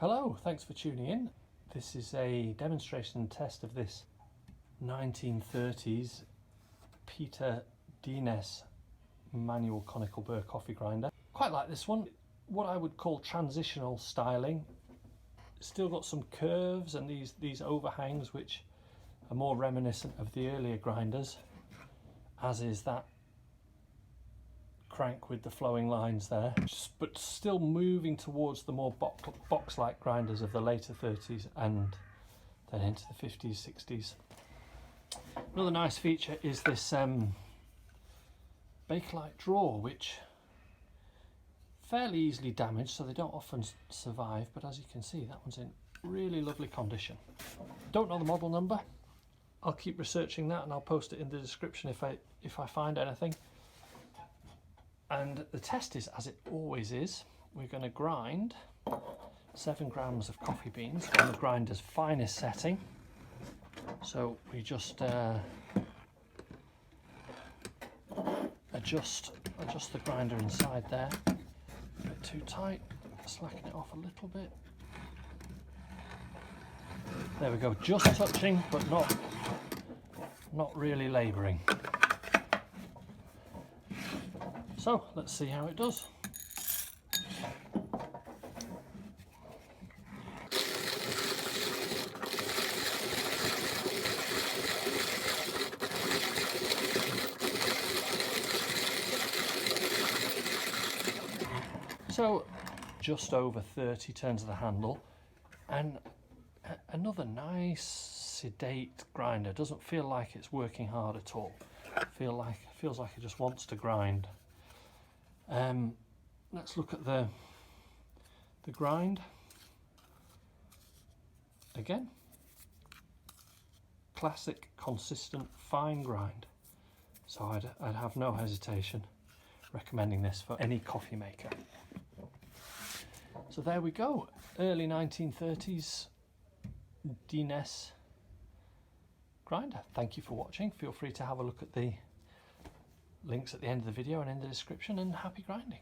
Hello, thanks for tuning in. This is a demonstration test of this 1930s Peter Dienes manual conical burr coffee grinder. Quite like this one. What I would call transitional styling. Still got some curves and these overhangs which are more reminiscent of the earlier grinders, as is that crank with the flowing lines there, but still moving towards the more box-like grinders of the later 30s and then into the 50s, 60s. Another nice feature is this Bakelite drawer, which fairly easily damaged, so they don't often survive, but as you can see, that one's in really lovely condition. Don't know the model number. I'll keep researching that and I'll post it in the description if I find anything. And the test is, as it always is, we're going to grind 7 grams of coffee beans on the grinder's finest setting. So we just adjust the grinder inside there. A bit too tight, slacken it off a little bit. There we go, just touching, but not really labouring. So let's see how it does. So just over 30 turns of the handle, and another nice sedate grinder. Doesn't feel like it's working hard at all. Feels like it just wants to grind. Let's look at the grind again. Classic, consistent, fine grind. So I'd have no hesitation recommending this for any coffee maker. So there we go, early 1930s Dienes grinder. Thank you for watching. Feel free to have a look at the links at the end of the video and in the description, and happy grinding.